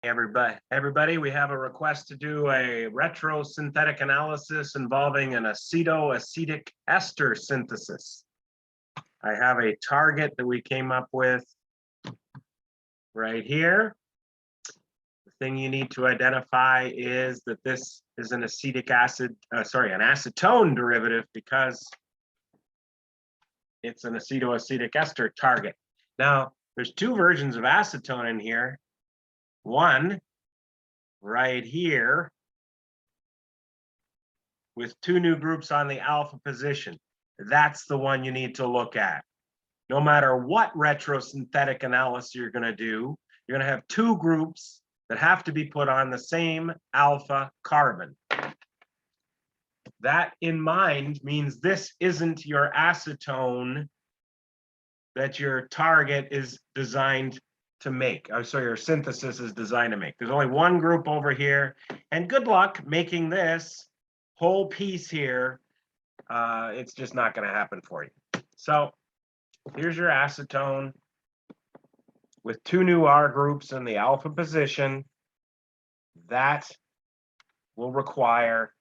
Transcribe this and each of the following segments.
Everybody, we have a request to do a retrosynthetic analysis involving an acetoacetic ester synthesis. I have a target that we came up with right here. The thing you need to identify is that this is an acetic acid, an acetone derivative, because it's an acetoacetic ester target. Now, there's two versions of acetone in here. One right here with two new groups on the alpha position. That's the one you need to look at. No matter what retrosynthetic analysis you're going to do, you're going to have two groups that have to be put on the same alpha carbon. That in mind means this isn't your acetone that your target is designed to make. So your synthesis is designed to make. There's only one group over here, and good luck making this whole piece here. It's just not going to happen for you. So here's your acetone with two new R groups in the alpha position. That will require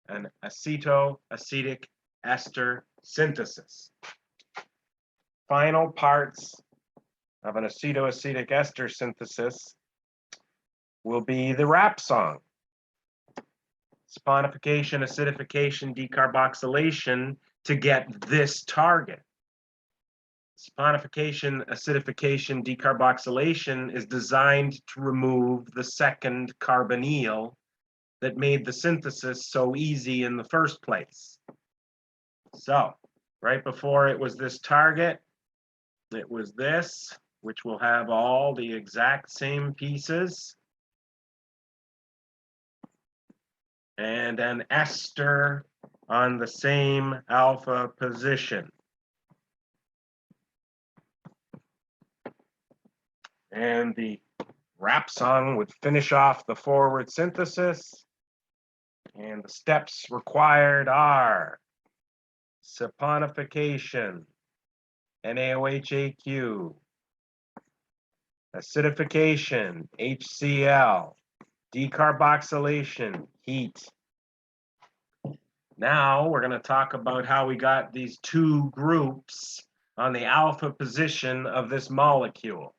an acetoacetic ester synthesis. Final parts of an acetoacetic ester synthesis will be the rap song. Saponification, acidification, decarboxylation to get this target. Saponification, acidification, decarboxylation is designed to remove the second carbonyl that made the synthesis so easy in the first place. So, right before it was this target, it was this, which will have all the exact same pieces. And an ester on the same alpha position. And the rap song would finish off the forward synthesis. And the steps required are saponification, NaOH-AQ, acidification, HCl, decarboxylation, heat. Now we're going to talk about how we got these two groups on the alpha position of this molecule.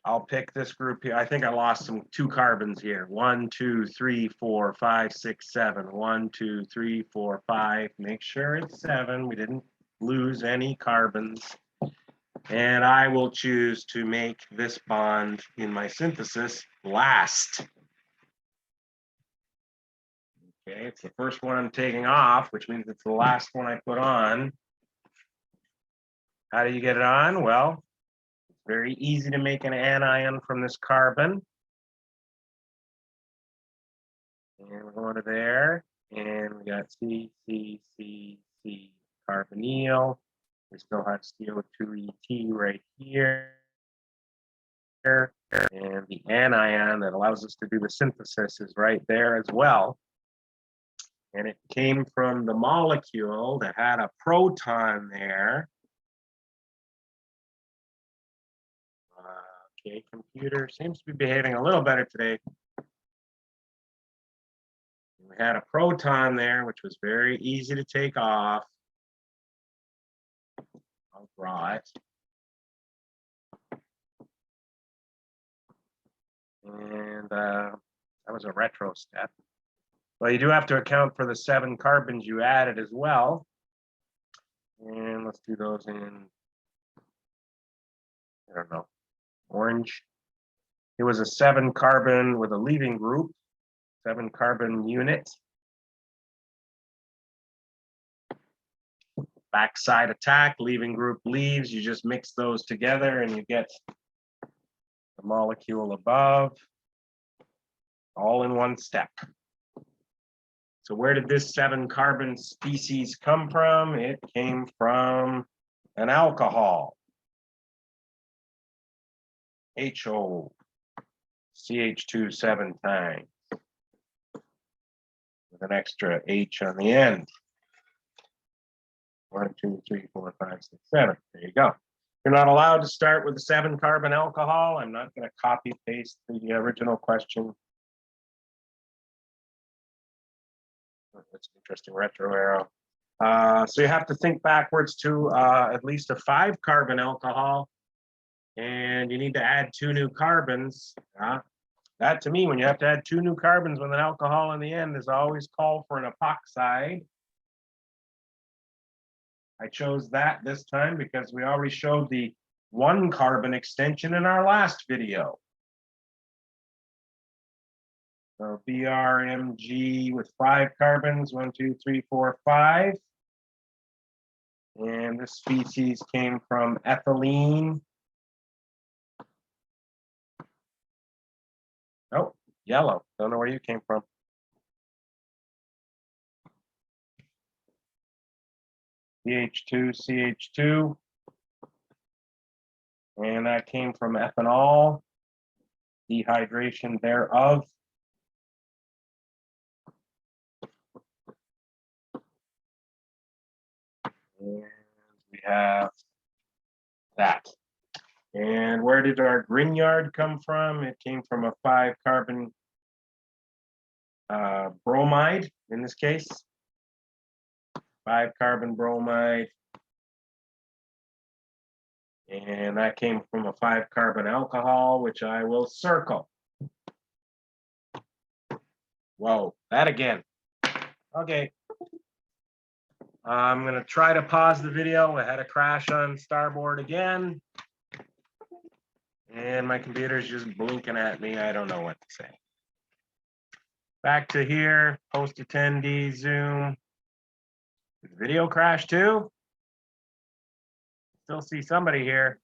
I'll pick this group here. I think I lost two carbons here. 1, 2, 3, 4, 5, 6, 7. 1, 2, 3, 4, 5. Make sure it's 7. We didn't lose any carbons. And I will choose to make this bond in my synthesis last. Okay, it's the first one I'm taking off, which means it's the last one I put on. How do you get it on? Well, it's very easy to make an anion from this carbon. And we're going to there. And we got C, C, C, C, carbonyl. We still have CO2ET right here. And the anion that allows us to do the synthesis is right there as well. And it came from the molecule that had a proton there. Okay, computer seems to be behaving a little better today. We had a proton there, which was very easy to take off. I'll draw it. And that was a retro step. Well, you do have to account for the 7 carbons you added as well. And let's do those in, I don't know, orange. It was a 7 carbon with a leaving group, 7 carbon unit. Backside attack, leaving group leaves. You just mix those together and you get the molecule above, all in one step. So where did this 7 carbon species come from? It came from an alcohol. HO, CH2 7 times, with an extra H on the end. 1, 2, 3, 4, 5, 6, 7. There you go. You're not allowed to start with a 7-carbon alcohol. I'm not going to copy paste the original question. That's an interesting retro arrow. So you have to think backwards to at least a 5-carbon alcohol, and you need to add 2 new carbons. That to me, when you have to add 2 new carbons with an alcohol in the end, is always called for an epoxide. I chose that this time because we already showed the 1-carbon extension in our last video. So BRMG with 5 carbons, 1, 2, 3, 4, 5. And this species came from ethylene. Oh, yellow. Don't know where you came from. CH2, CH2. And that came from ethanol, dehydration thereof. And we have that. And where did our Grignard come from? It came from a 5-carbon bromide, in this case. 5-carbon bromide. And that came from a 5-carbon alcohol, which I will circle. Whoa, that again. Okay. I'm going to try to pause the video. I had a crash on Starboard again. And my computer's just blinking at me. I don't know what to say. Back to here, post attendee, Zoom. Did the video crash too? Still see somebody here.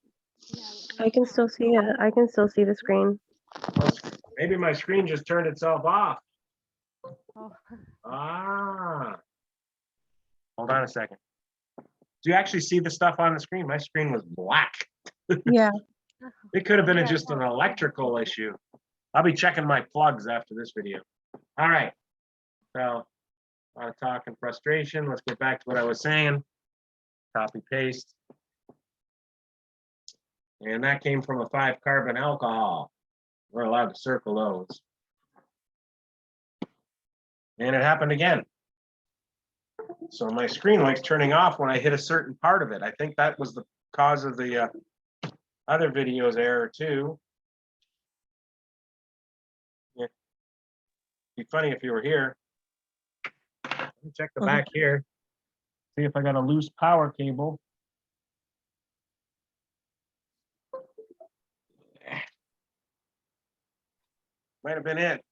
I can still see it. I can still see the screen. Maybe my screen just turned itself off. Oh. Ah. Hold on a second. Do you actually see the stuff on the screen? My screen was black. Yeah. It could have been just an electrical issue. I'll be checking my plugs after this video. All right. So, a lot of talk and frustration. Let's get back to what I was saying. Copy, paste. And that came from a 5-carbon alcohol. We're allowed to circle those. And it happened again. So my screen likes turning off when I hit a certain part of it. I think that was the cause of the other video's error too. Yeah. It'd be funny if you were here. Let me check the back here. See if I got a loose power cable. Might have been it.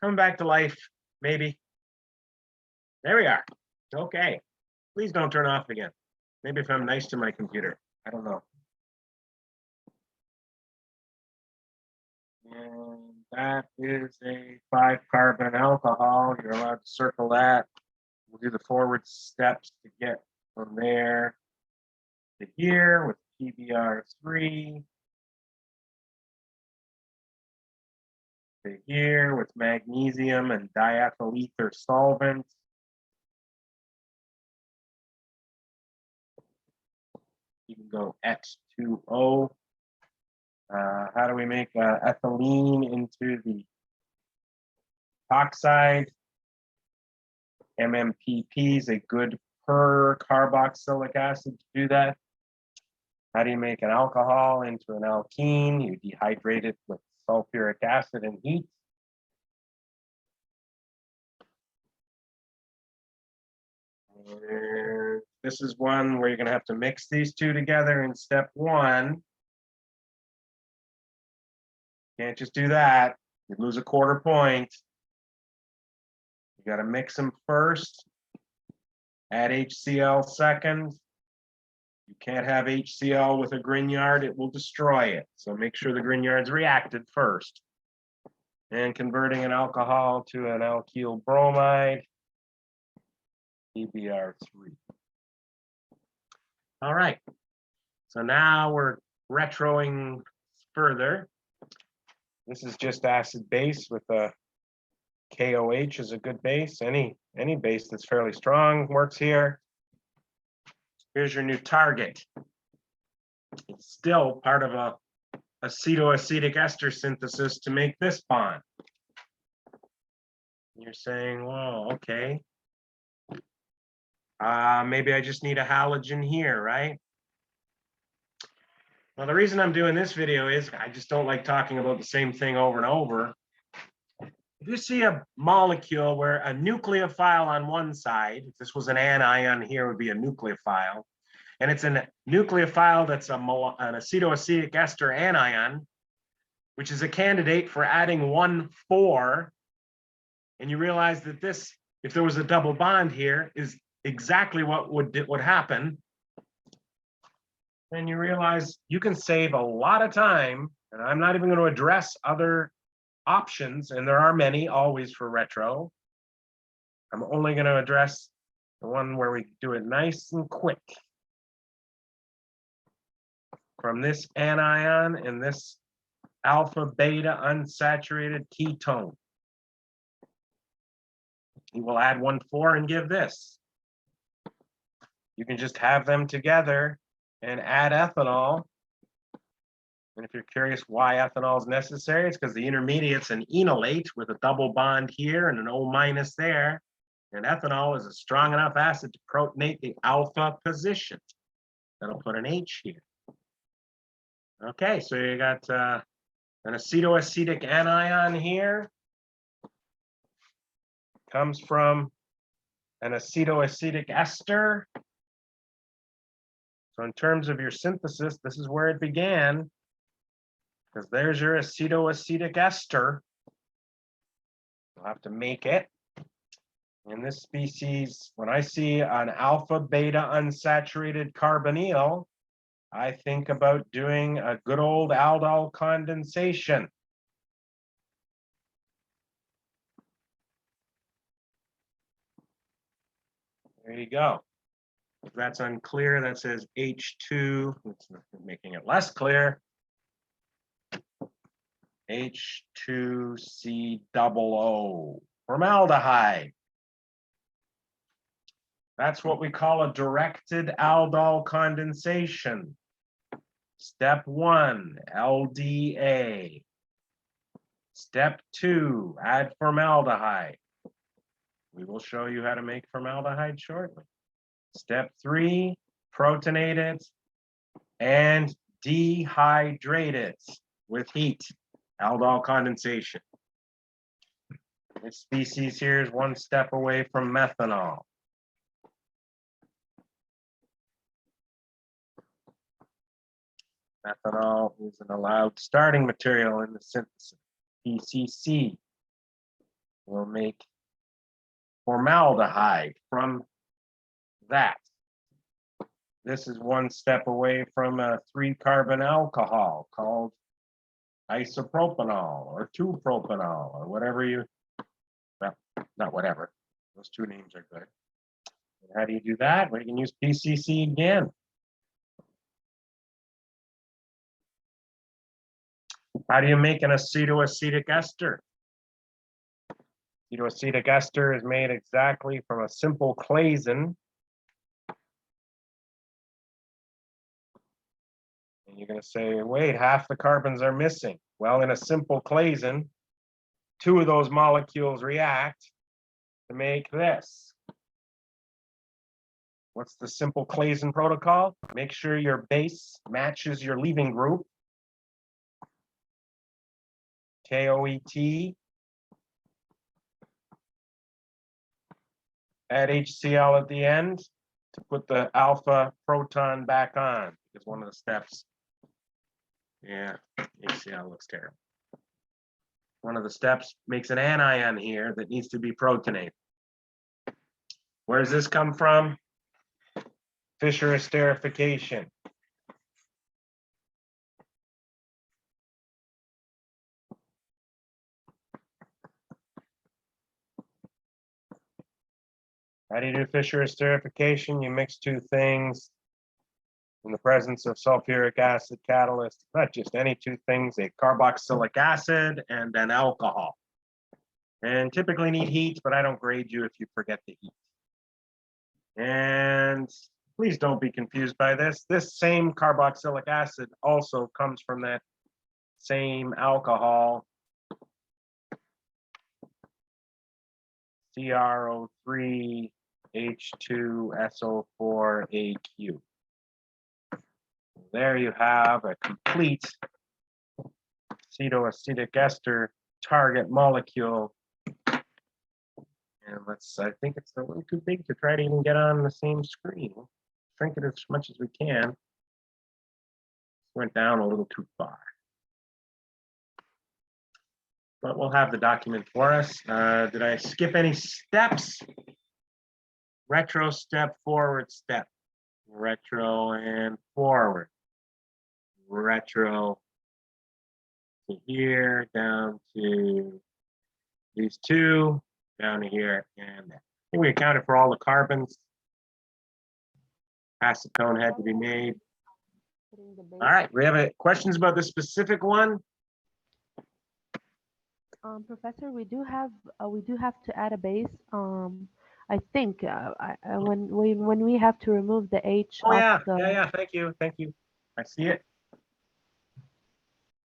Coming back to life, maybe. There we are. Okay. Please don't turn off again. Maybe if I'm nice to my computer. I don't know. And that is a 5-carbon alcohol. You're allowed to circle that. We'll do the forward steps to get from there to here with PBr3. To here with magnesium and diethyl ether solvent. You can go X2O. How do we make ethylene into the oxide? MMPP is a good per carboxylic acid to do that. How do you make an alcohol into an alkene? You dehydrate it with sulfuric acid and heat. And this is one where you're going to have to mix these two together in step 1. Can't just do that. You lose a quarter point. You got to mix them first. Add HCl second. You can't have HCl with a Grignard. It will destroy it. So make sure the Grignard's reacted first. And converting an alcohol to an alkyl bromide. PBr3. All right. So now we're retroing further. This is just acid base with a KOH is a good base. Any base that's fairly strong works here. Here's your new target. It's still part of a acetoacetic ester synthesis to make this bond. You're saying, well, okay. Maybe I just need a halogen here, right? Well, the reason I'm doing this video is I just don't like talking about the same thing over and over. If you see a molecule where a nucleophile on one side, if this was an anion here, would be a nucleophile, and it's a nucleophile that's an acetoacetic ester anion, which is a candidate for adding 1,4, and you realize that this, if there was a double bond here, is exactly what would happen, then you realize you can save a lot of time, and I'm not even going to address other options, and there are many always for retro. I'm only going to address the one where we do it nice and quick. From this anion and this alpha beta unsaturated ketone, you will add 1,4 and give this. You can just have them together and add ethanol. And if you're curious why ethanol is necessary, it's because the intermediate's an enolate with a double bond here and an O- there. And ethanol is a strong enough acid to protonate the alpha position. That'll put an H here. Okay, so you got an acetoacetic anion here. Comes from an acetoacetic ester. So in terms of your synthesis, this is where it began, because there's your acetoacetic ester. You'll have to make it. In this species, when I see an alpha beta unsaturated carbonyl, I think about doing a good old aldol condensation. There you go. If that's unclear, that says H2, it's making it less clear. H2COO, formaldehyde. That's what we call a directed aldol condensation. Step 1, LDA. Step 2, add formaldehyde. We will show you how to make formaldehyde shortly. Step 3, protonate it and dehydrate it with heat, aldol condensation. This species here is one step away from methanol. Methanol is an allowed starting material in the synthesis. PCC will make formaldehyde from that. This is one step away from a 3-carbon alcohol called isopropanol or 2-propanol or whatever you, well, not whatever, those two names are good. And how do you do that? Well, you can use PCC again. How do you make an acetoacetic ester? Acetoacetic ester is made exactly from a simple Claisen. And you're going to say, wait, half the carbons are missing. Well, in a simple Claisen, 2 of those molecules react to make this. What's the simple Claisen protocol? Make sure your base matches your leaving group. KOET. Add HCl at the end to put the alpha proton back on, because one of the steps, yeah, HCl looks terrible. One of the steps makes an anion here that needs to be protonated. Where does this come from? Fischer Esterification. How do you do Fischer esterification? You mix 2 things in the presence of sulfuric acid catalyst, not just any 2 things, a carboxylic acid and an alcohol. And typically need heat, but I don't grade you if you forget the heat. And please don't be confused by this. This same carboxylic acid also comes from that same alcohol, CrO3H2SO4AQ. There you have a complete acetoacetic ester target molecule. And I think it's a little too big to try to even get on the same screen. Shrink it as much as we can. Went down a little too far. But we'll have the document for us. Did I skip any steps? Retro step, forward step. Retro and forward. Retro to here, down to these two, down to here, and I think we accounted for all the carbons. Acetone had to be made. All right, we have questions about this specific one? Professor, we do have to add a base. I think when we have to remove the H. Oh yeah, off the, yeah. Thank you. I see it.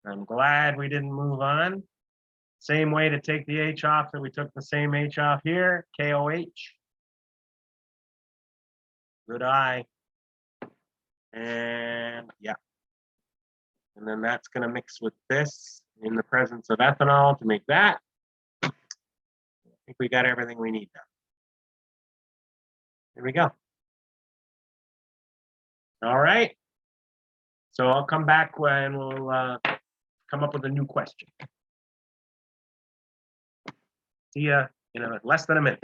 I'm glad we didn't move on. Same way to take the H off that we took the same H off here. KOH. Good eye. And yeah. And then that's going to mix with this in the presence of ethanol to make that. I think we got everything we need now. There we go. All right. So I'll come back when we'll come up with a new question. See ya in less than a minute.